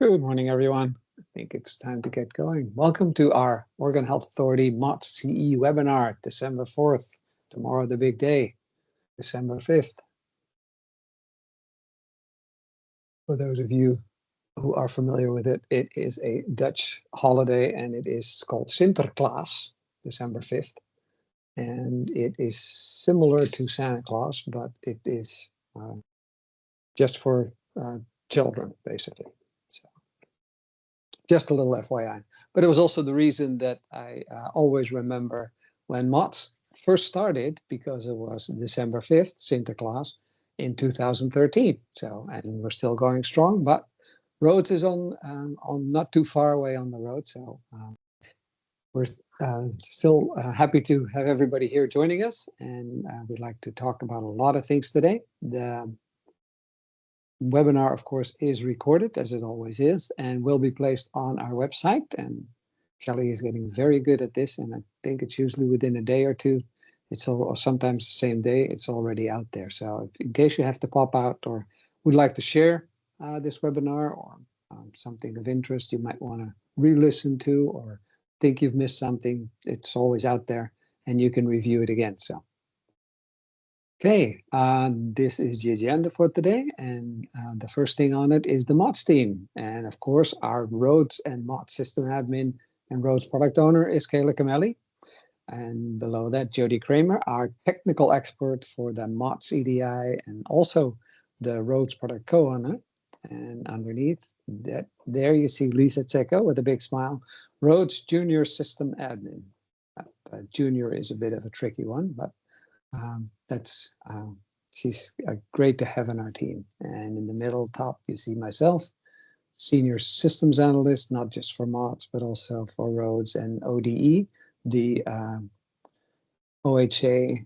Good morning, everyone. I think it's time to get going. Welcome to our Oregon Health Authority MOTS CE webinar, December 4th. Tomorrow, the big day, December 5th. For those of you who are familiar with it, it is a Dutch holiday and it is called Sinterklaas, December 5th. And it is similar to Santa Claus, but it is just for children, basically. So, just a little FYI. But it was also the reason that I always remember when MOTS first started, because it was December 5th, Sinterklaas, in 2013. So, and we're still going strong, but Rhodes is on not too far away on the road. So we're still happy to have everybody here joining us. And we'd like to talk about a lot of things today. The webinar, of course, is recorded, as it always is, and will be placed on our website. And Kelly is getting very good at this, and I think it's usually within a day or two. It's or sometimes the same day, it's already out there. So in case you have to pop out or would like to share this webinar or something of interest you might want to re-listen to or think you've missed something, it's always out there and you can review it again. So. Okay, this is the agenda for today, and the first thing on it is the MOTS team. And of course, our Rhodes and MOTS system admin and Rhodes product owner is Kayla Camelli. And below that, Jody Kramer, our technical expert for the MOTS EDI and also the Rhodes product co-owner. And underneath that, there you see Lisa Tseko with a big smile, Rhodes Junior System Admin. Junior is a bit of a tricky one, but she's great to have in our team. And in the middle top, you see myself, senior systems analyst, not just for MOTS, but also for Rhodes and ODE, the OHA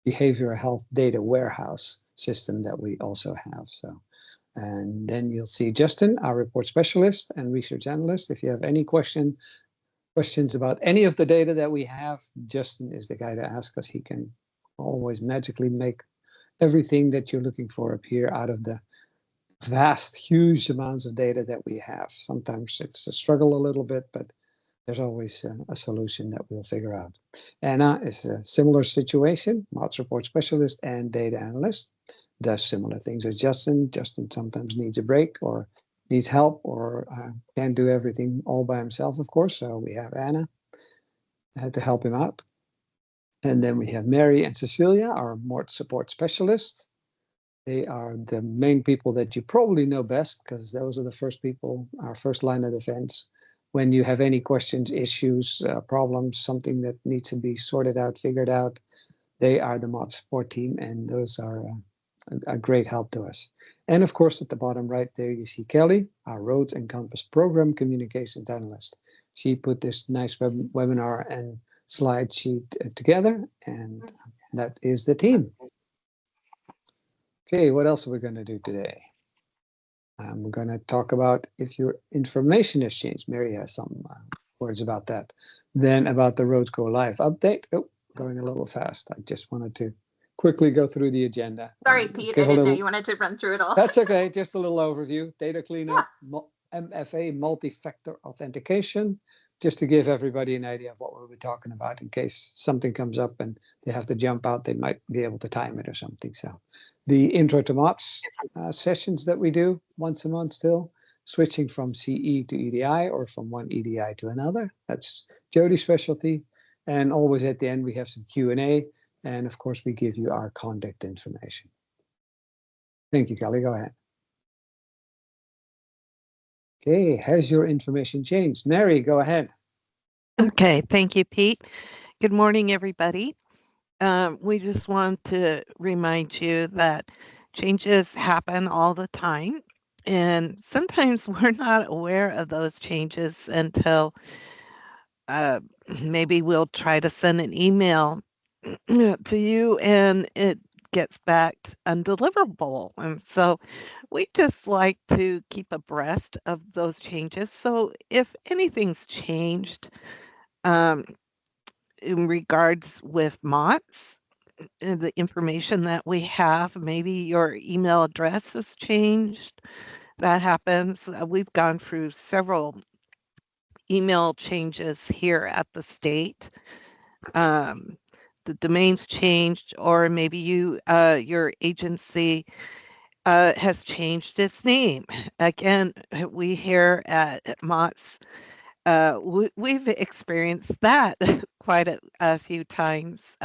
behavioral health data warehouse system that we also have. So, and then you'll see Justin, our report specialist and research analyst. If you have any questions about any of the data that we have, Justin is the guy to ask, because he can always magically make everything that you're looking for appear out of the vast, huge amounts of data that we have. Sometimes it's a struggle a little bit, but there's always a solution that we'll figure out. Anna is a similar situation, MOTS report specialist and data analyst, does similar things as Justin. Justin sometimes needs a break or needs help or can't do everything all by himself, of course. So we have Anna to help him out. And then we have Mary and Cecilia, our MOTS support specialists. They are the main people that you probably know best, because those are the first people, our first line of defense. When you have any questions, issues, problems, something that needs to be sorted out, figured out, they are the MOTS support team, and those are a great help to us. And of course, at the bottom right there, you see Kelly, our Rhodes and Compass Program Communications Analyst. She put this nice webinar and slide sheet together, and that is the team. Okay, what else are we going to do today? We're going to talk about if your information has changed. Mary has some words about that. Then about the Rhodes Go Live update. Oh, going a little fast. I just wanted to quickly go through the agenda. Sorry, Pete, I didn't know you wanted to run through it all. That's okay, just a little overview. Data cleanup, MFA, multi-factor authentication, just to give everybody an idea of what we'll be talking about in case something comes up and they have to jump out, they might be able to time it or something. So the intro to MOTS sessions that we do once a month still, switching from CE to EDI or from one EDI to another. That's Jody's specialty. And always at the end, we have some Q&A. And of course, we give you our contact information. Thank you, Kelly. Go ahead. Okay, has your information changed? Mary, go ahead. Okay, thank you, Pete. Good morning, everybody. We just want to remind you that changes happen all the time. And sometimes we're not aware of those changes until maybe we'll try to send an email to you and it gets back undeliverable. And so we just like to keep abreast of those changes. So if anything's changed in regards with MOTS, the information that we have, maybe your email address has changed, that happens. We've gone through several email changes here at the state. The domain's changed, or maybe your agency has changed its name. Again, we here at MOTS, we've experienced that quite a few times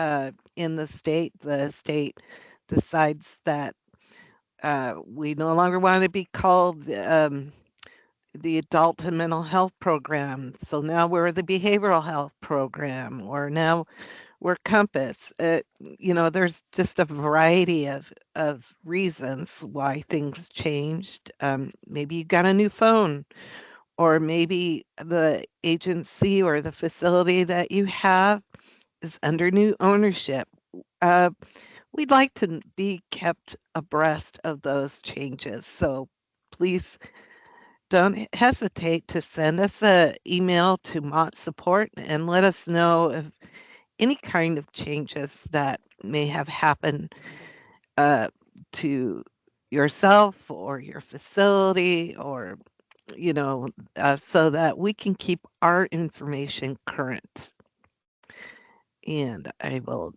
in the state. The state decides that we no longer want to be called the adult and mental health program. So now we're the behavioral health program, or now we're Compass. There's just a variety of reasons why things changed. Maybe you got a new phone, or maybe the agency or the facility that you have is under new ownership. Uh, we'd like to be kept abreast of those changes. So please don't hesitate to send us an email to Mott Support and let us know if any kind of changes that may have happened to yourself or your facility, or so that we can keep our information current. And I will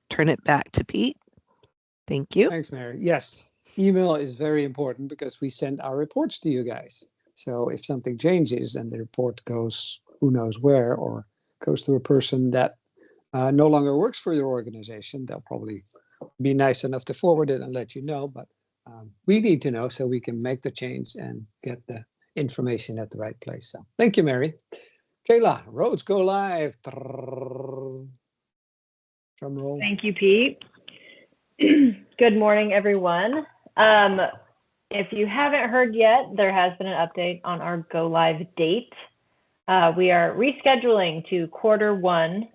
turn it back to Pete. Thank you. Thanks, Mary. Yes, email is very important because we send our reports to you guys. So if something changes and the report goes who knows where, or goes to a person that no longer works for your organization, they'll probably be nice enough to forward it and let you know. But we need to know so we can make the change and get the information at the right place. So thank you, Mary. Kayla, roads go live. Drum roll. Thank you, Pete. Good morning, everyone. If you haven't heard yet, there has been an update on our go live date. We are rescheduling to Q1.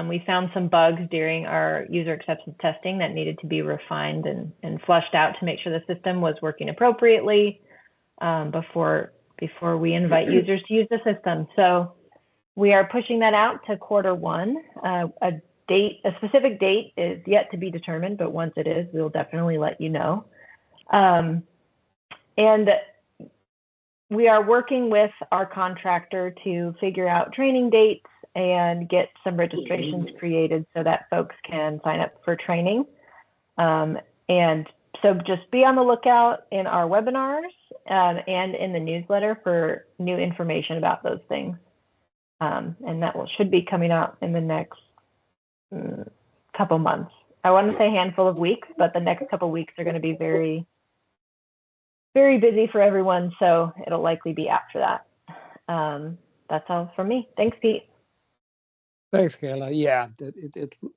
We found some bugs during our user acceptance testing that needed to be refined and flushed out to make sure the system was working appropriately before we invite users to use the system. So we are pushing that out to Q1. A specific date is yet to be determined, but once it is, we'll definitely let you know. And we are working with our contractor to figure out training dates and get some registrations created so that folks can sign up for training. And so just be on the lookout in our webinars and in the newsletter for new information about those things. And that should be coming out in the next couple months. I want to say handful of weeks, but the next couple weeks are going to be very, very busy for everyone. So it'll likely be after that. That's all from me. Thanks, Pete. Thanks, Kayla. Yeah,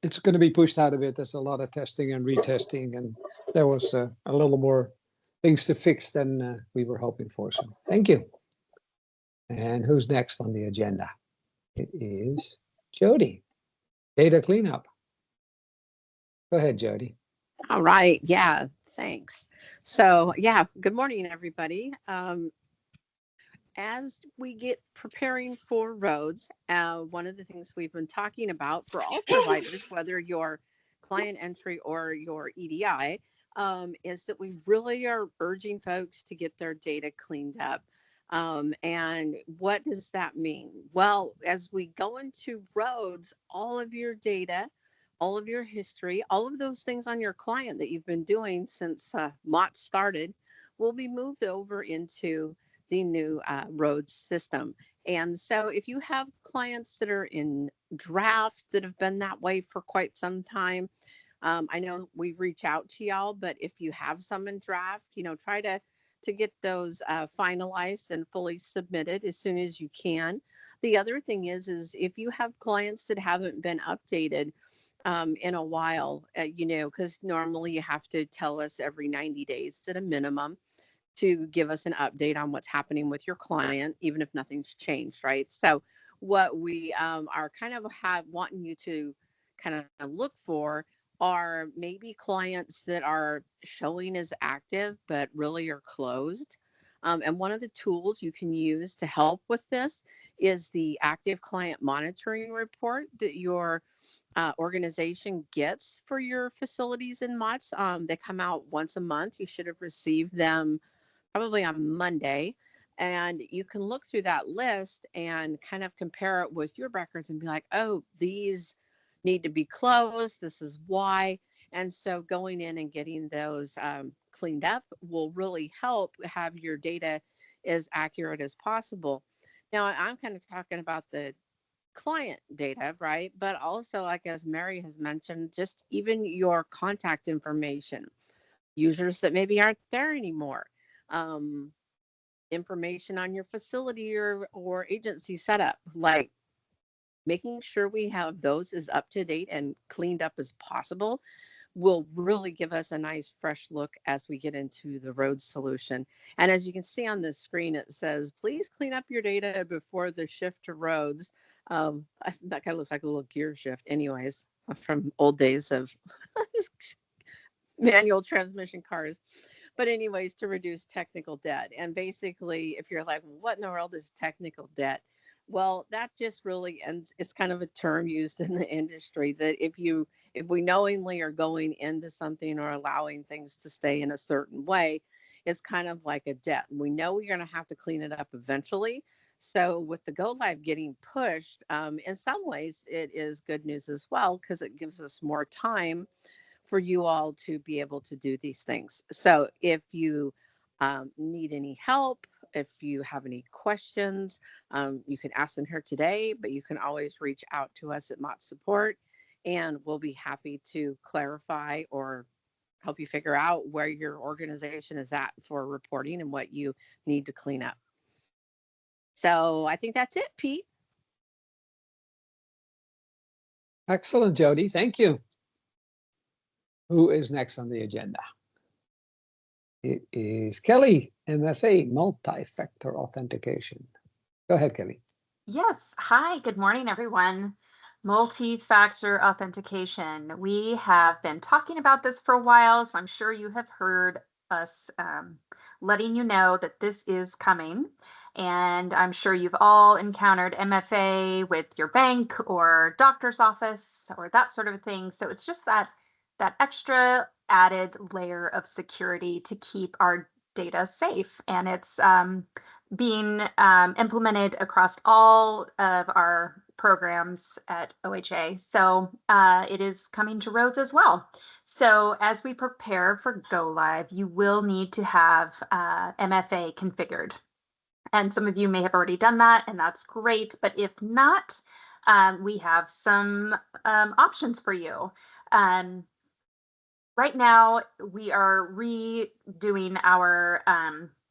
it's going to be pushed out a bit. There's a lot of testing and retesting, and there was a little more things to fix than we were hoping for. So thank you. And who's next on the agenda? It is Jody. Data cleanup. Go ahead, Jody. All right. Yeah, thanks. So yeah, good morning, everybody. As we get preparing for roads, one of the things we've been talking about for all providers, whether you're client entry or your EDI, is that we really are urging folks to get their data cleaned up. And what does that mean? Well, as we go into roads, all of your data, all of your history, all of those things on your client that you've been doing since MOTS started will be moved over into the new roads system. And so if you have clients that are in draft that have been that way for quite some time, I know we reach out to y'all, but if you have some in draft, try to get those finalized and fully submitted as soon as you can. The other thing is if you have clients that haven't been updated in a while, because normally you have to tell us every 90 days at a minimum to give us an update on what's happening with your client, even if nothing's changed, right? So what we are kind of wanting you to kind of look for are maybe clients that are showing as active, but really are closed. And one of the tools you can use to help with this is the active client monitoring report that your organization gets for your facilities in MOTS. They come out once a month. You should have received them probably on Monday. And you can look through that list and kind of compare it with your records and be like, oh, these need to be closed. This is why. And so going in and getting those cleaned up will really help have your data as accurate as possible. Now, I'm kind of talking about the client data, right? But also, like as Mary has mentioned, just even your contact information, users that maybe aren't there anymore, um, information on your facility or agency setup, like making sure we have those as up to date and cleaned up as possible will really give us a nice fresh look as we get into the road solution. And as you can see on the screen, it says, please clean up your data before the shift to roads. That kind of looks like a little gear shift anyways, from old days of manual transmission cars. But anyways, to reduce technical debt. And basically, if you're like, what in the world is technical debt? Well, that just really ends, it's kind of a term used in the industry that if we knowingly are going into something or allowing things to stay in a certain way, it's kind of like a debt. We know we're going to have to clean it up eventually. So with the go live getting pushed, in some ways it is good news as well, because it gives us more time for you all to be able to do these things. So if you need any help, if you have any questions, you can ask them here today, but you can always reach out to us at MOTS Support, and we'll be happy to clarify or help you figure out where your organization is at for reporting and what you need to clean up. So I think that's it, Pete. Excellent, Jody. Thank you. Who is next on the agenda? It is Kelly, MFA, multi-factor authentication. Go ahead, Kelly. Yes. Hi, good morning, everyone. Multi-factor authentication. We have been talking about this for a while, so I'm sure you have heard us letting you know that this is coming. And I'm sure you've all encountered MFA with your bank or doctor's office or that sort of thing. So it's just that extra added layer of security to keep our data safe. And it's being implemented across all of our programs at OHA. So it is coming to roads as well. So as we prepare for go live, you will need to have MFA configured. And some of you may have already done that, and that's great. But if not, we have some options for you. Right now, we are redoing our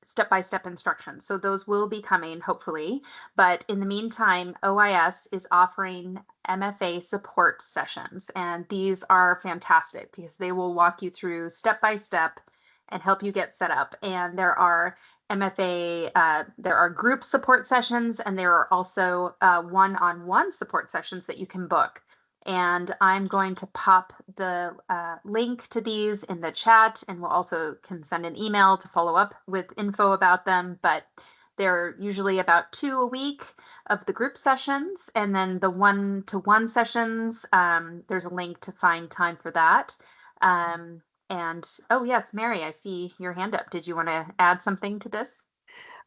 step-by-step instructions. So those will be coming, hopefully. But in the meantime, OIS is offering MFA support sessions. And these are fantastic because they will walk you through step-by-step and help you get set up. And there are MFA, there are group support sessions, and there are also one-on-one support sessions that you can book. And I'm going to pop the link to these in the chat, and we'll also can send an email to follow up with info about them. But they're usually about 2 a week of the group sessions, and then the one-to-one sessions, there's a link to find time for that. And oh yes, Mary, I see your hand up. Did you want to add something to this?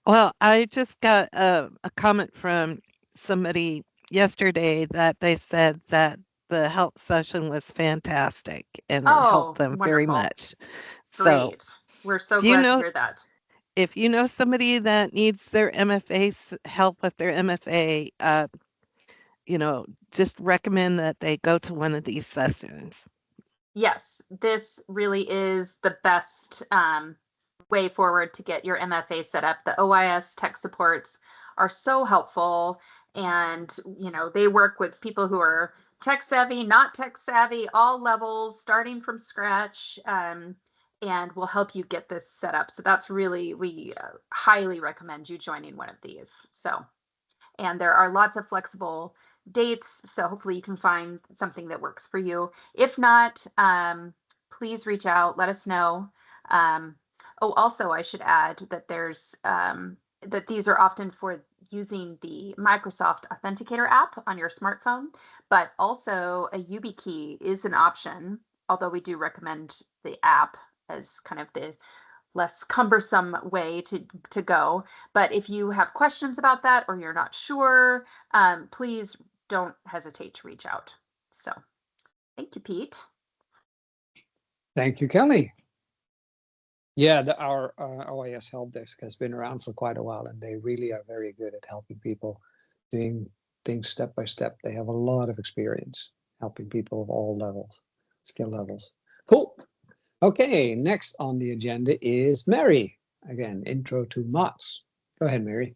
Well, I just got a comment from somebody yesterday that they said that the help session was fantastic and it helped them very much. So great. We're so glad to hear that. If you know somebody that needs their MFA help with their MFA, just recommend that they go to one of these sessions. Yes, this really is the best way forward to get your MFA set up. The OIS tech supports are so helpful, and they work with people who are tech savvy, not tech savvy, all levels, starting from scratch, and will help you get this set up. So that's really, we highly recommend you joining one of these. So, and there are lots of flexible dates, so hopefully you can find something that works for you. If not, please reach out, let us know. Also, I should add that there's that these are often for using the Microsoft Authenticator app on your smartphone, but also a YubiKey is an option, although we do recommend the app as kind of the less cumbersome way to go. But if you have questions about that or you're not sure, please don't hesitate to reach out. So thank you, Pete. Thank you, Kelly. Yeah, our OIS help desk has been around for quite a while, and they really are very good at helping people doing things step by step. They have a lot of experience helping people of all levels, skill levels. Cool. Okay, next on the agenda is Mary. Again, intro to MOTS. Go ahead, Mary.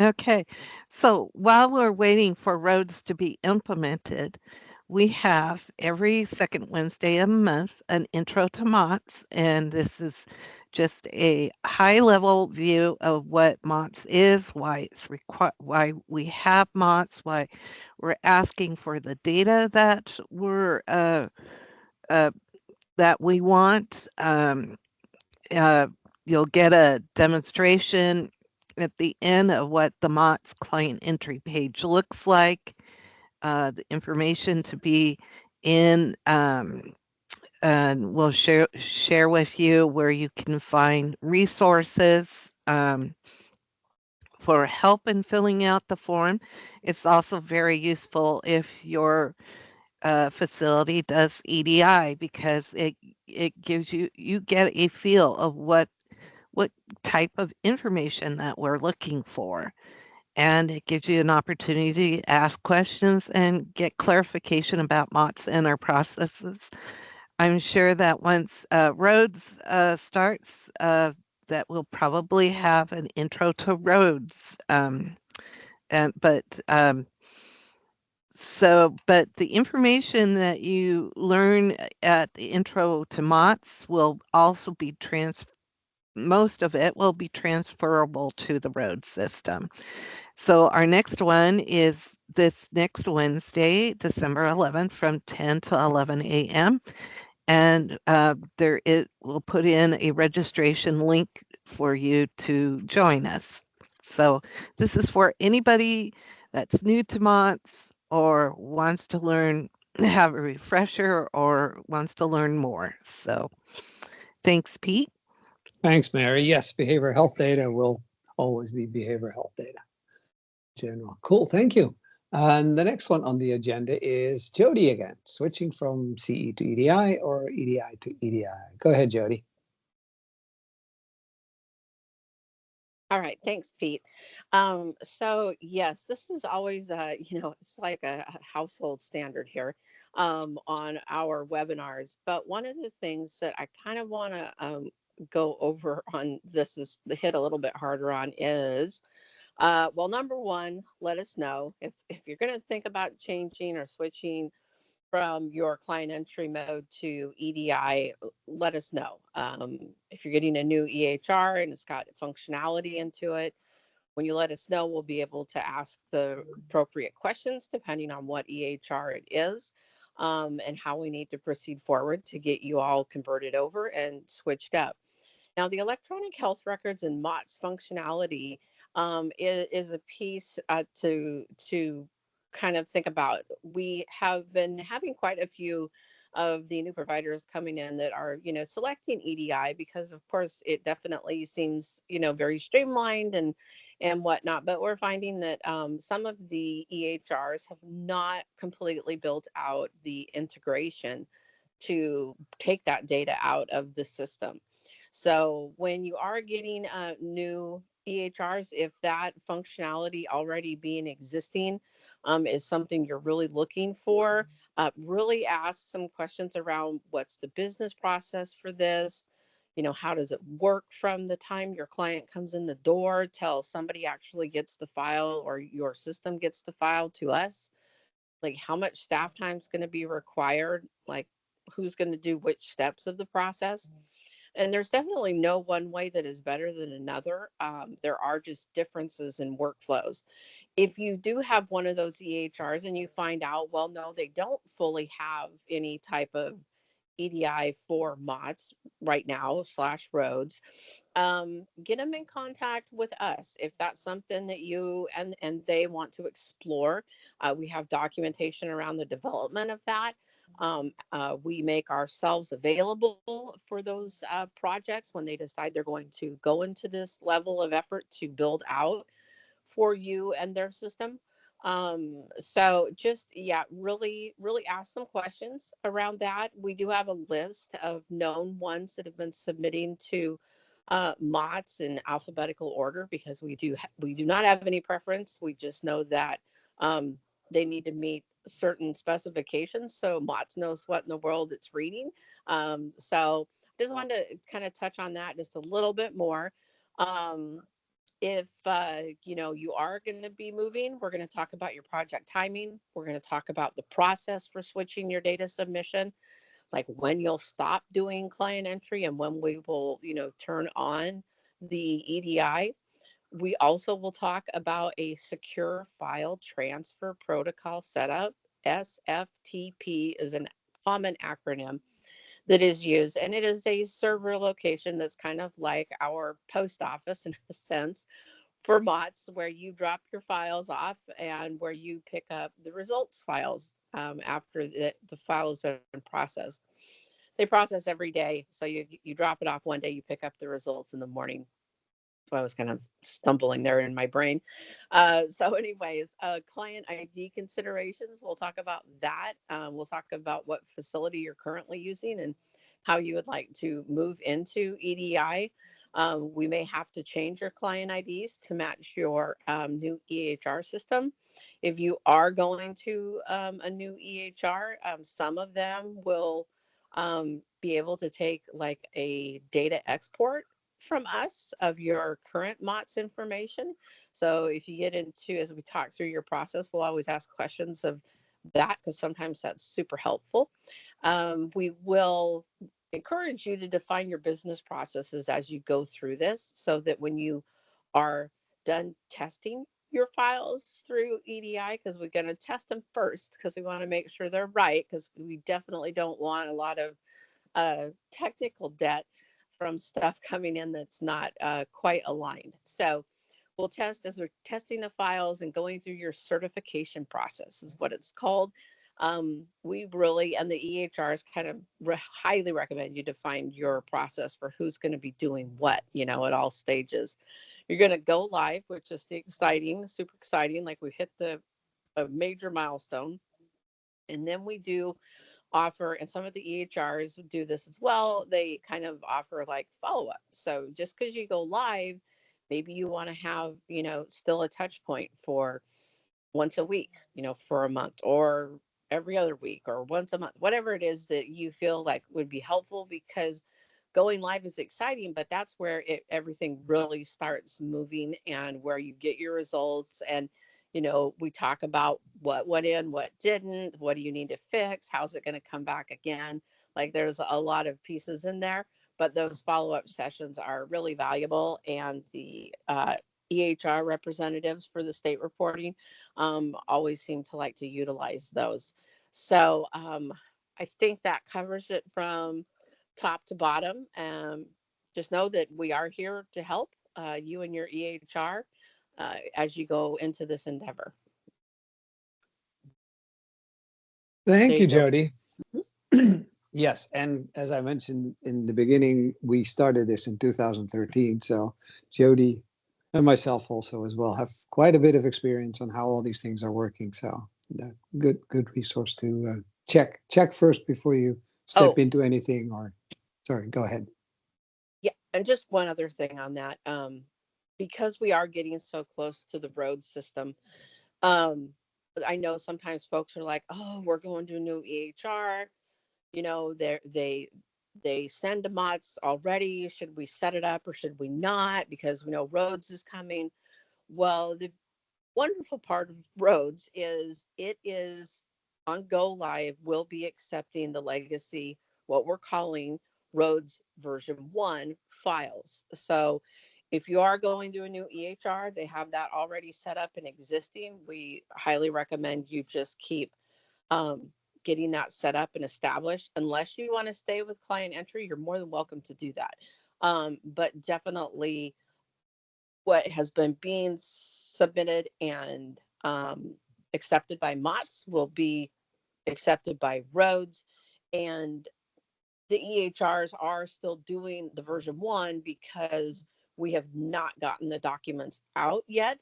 Okay, so while we're waiting for roads to be implemented, we have every second Wednesday of the month an intro to MOTS, and this is just a high-level view of what MOTS is, why it's why we have MOTS, why we're asking for the data that that we want. You'll get a demonstration at the end of what the MOTS client entry page looks like, the information to be in, and we'll share with you where you can find resources for help in filling out the form. It's also very useful if your facility does EDI, because it gives you get a feel of what type of information that we're looking for. And it gives you an opportunity to ask questions and get clarification about MOTS and our processes. I'm sure that once roads starts, that we'll probably have an intro to roads. But the information that you learn at the intro to MOTS will also be most of it will be transferable to the road system. So our next one is this next Wednesday, December 11th, from 10 to 11 a.m. And we'll put in a registration link for you to join us. So this is for anybody that's new to MOTS or wants to learn, have a refresher, or wants to learn more. So thanks, Pete. Thanks, Mary. Yes, behavioral health data will always be behavioral health data. General. Cool, thank you. And the next one on the agenda is Jody again, switching from CE to EDI or EDI to EDI. Go ahead, Jody. All right, thanks, Pete. So yes, this is always, it's like a household standard here on our webinars. But one of the things that I kind of want to go over on this is the hit a little bit harder on is, well, number one, let us know if you're going to think about changing or switching from your client entry mode to EDI, let us know. If you're getting a new EHR and it's got functionality into it, when you let us know, we'll be able to ask the appropriate questions depending on what EHR it is, and how we need to proceed forward to get you all converted over and switched up. Now, the electronic health records and MOTS functionality is a piece to kind of think about. We have been having quite a few of the new providers coming in that are, selecting EDI because, of course, it definitely seems, very streamlined and whatnot. But we're finding that some of the EHRs have not completely built out the integration to take that data out of the system. So when you are getting new EHRs, if that functionality already being existing is something you're really looking for, really ask some questions around what's the business process for this. How does it work from the time your client comes in the door till somebody actually gets the file or your system gets the file to us? Like, how much staff time is going to be required? Like, who's going to do which steps of the process? And there's definitely no one way that is better than another. There are just differences in workflows. If you do have one of those EHRs and you find out, well, no, they don't fully have any type of EDI for MOTS right now / roads, get them in contact with us if that's something that you and they want to explore. We have documentation around the development of that. We make ourselves available for those projects when they decide they're going to go into this level of effort to build out for you and their system. So just, yeah, really, really ask some questions around that. We do have a list of known ones that have been submitting to MOTS in alphabetical order because we do not have any preference. We just know that um, they need to meet certain specifications so MOTS knows what in the world it's reading. So just wanted to kind of touch on that just a little bit more. Um, if you are going to be moving, we're going to talk about your project timing. We're going to talk about the process for switching your data submission, like when you'll stop doing client entry and when we will turn on the EDI. We also will talk about a secure file transfer protocol setup. SFTP is a common acronym that is used, and it is a server location that's kind of like our post office in a sense for MOTS, where you drop your files off and where you pick up the results files after the file has been processed. They process every day, so you drop it off one day, you pick up the results in the morning. So I was kind of stumbling there in my brain. So anyways, client ID considerations, we'll talk about that. We'll talk about what facility you're currently using and how you would like to move into EDI. We may have to change your client IDs to match your new EHR system. If you are going to a new EHR, some of them will be able to take like a data export from us of your current MOTS information. So if you get into, as we talk through your process, we'll always ask questions of that because sometimes that's super helpful. We will encourage you to define your business processes as you go through this so that when you are done testing your files through EDI, because we're going to test them first because we want to make sure they're right, because we definitely don't want a lot of technical debt from stuff coming in that's not quite aligned. So we'll test as we're testing the files and going through your certification process is what it's called. We really, and the EHRs kind of highly recommend you define your process for who's going to be doing what, at all stages. You're going to go live, which is super exciting. Like we've hit a major milestone. And then we do offer, and some of the EHRs do this as well, they kind of offer like follow-up. So just because you go live, maybe you want to have, still a touch point for once a week, for a month or every other week or once a month, whatever it is that you feel like would be helpful, because going live is exciting, but that's where everything really starts moving and where you get your results. And we talk about what went in, what didn't, what do you need to fix, how's it going to come back again. Like there's a lot of pieces in there, but those follow-up sessions are really valuable. And the EHR representatives for the state reporting always seem to like to utilize those. So I think that covers it from top to bottom. Just know that we are here to help you and your EHR as you go into this endeavor. Thank you, There Jody. Yes, and as I mentioned in the beginning, we started this in 2013. So Jody and myself also as well have quite a bit of experience on how all these things are working. So good resource to check first before you step into anything. Or sorry, go ahead. Yeah, and just one other thing on that, because we are getting so close to the road system. I know sometimes folks are like, "Oh, we're going to a new EHR. They send a MOTS already. Should we set it up or should we not? Because we know roads is coming." Well, the wonderful part of roads is it is on go live will be accepting the legacy, what we're calling roads version 1 files. So if you are going to a new EHR, they have that already set up and existing. We highly recommend you just keep getting that set up and established. Unless you want to stay with client entry, you're more than welcome to do that. But definitely what has been being submitted and accepted by MOTS will be accepted by roads. And the EHRs are still doing the version 1 because we have not gotten the documents out yet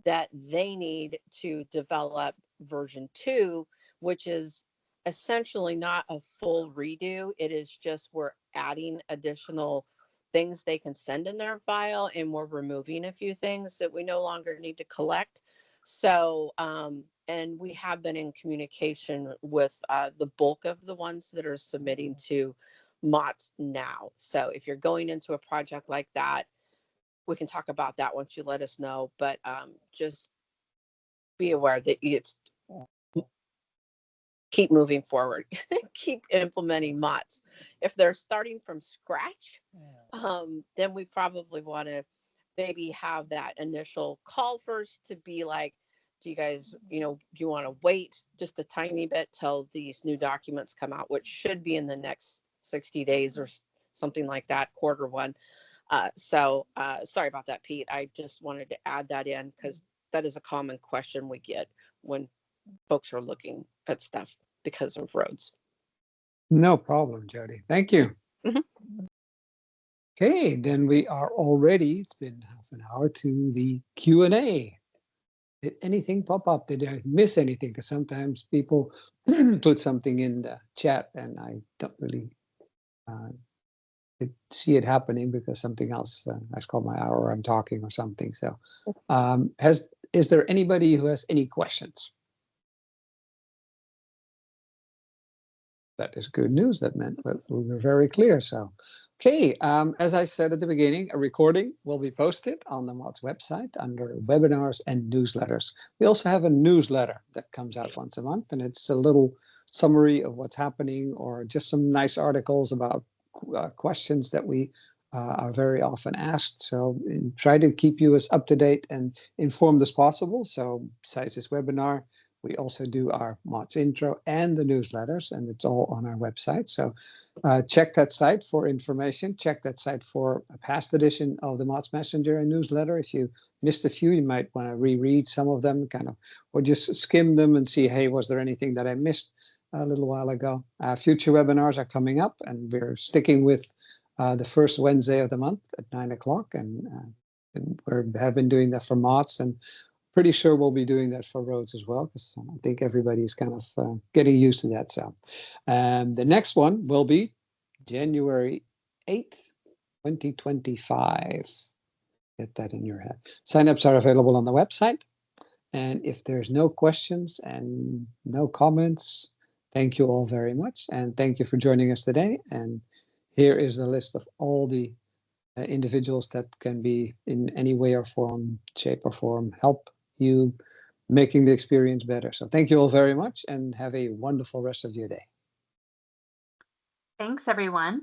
that they need to develop version 2, which is essentially not a full redo. It is just we're adding additional things they can send in their file, and we're removing a few things that we no longer need to collect. So, and we have been in communication with the bulk of the ones that are submitting to MOTS now. So if you're going into a project like that, we can talk about that once you let us know. But just be aware that it's keep moving forward, keep implementing MOTS. If they're starting from scratch, then we probably want to maybe have that initial call first to be like, do you guys, do you want to wait just a tiny bit till these new documents come out, which should be in the next 60 days or something like that, quarter 1. So sorry about that, Pete. I just wanted to add that in because that is a common question we get when folks are looking at stuff because of roads. No problem, Jody. Thank you. Okay, then we are already, it's been half an hour to the Q&A. Did anything pop up? Did I miss anything? Because sometimes people put something in the chat and I don't really see it happening because something else has caught my eye or I'm talking or something. So is there anybody who has any questions? That is good news. That meant that we were very clear. So, okay, as I said at the beginning, a recording will be posted on the MOTS website under webinars and newsletters. We also have a newsletter that comes out once a month, and it's a little summary of what's happening or just some nice articles about questions that we are very often asked. So try to keep you as up to date and informed as possible. So besides this webinar, we also do our MOTS intro and the newsletters, and it's all on our website. So check that site for information. Check that site for a past edition of the MOTS Messenger and newsletter. If you missed a few, you might want to reread some of them, or just skim them and see, hey, was there anything that I missed a little while ago? Future webinars are coming up, and we're sticking with the first Wednesday of the month at 9 o'clock, and we have been doing that for MOTS, and pretty sure we'll be doing that for roads as well, because I think everybody's kind of getting used to that. So the next one will be January 8th, 2025. Get that in your head. Signups are available on the website. And if there's no questions and no comments, thank you all very much. And thank you for joining us today. And here is the list of all the individuals that can be in any way or form, shape or form, help you making the experience better. So thank you all very much and have a wonderful rest of your day. Thanks, everyone.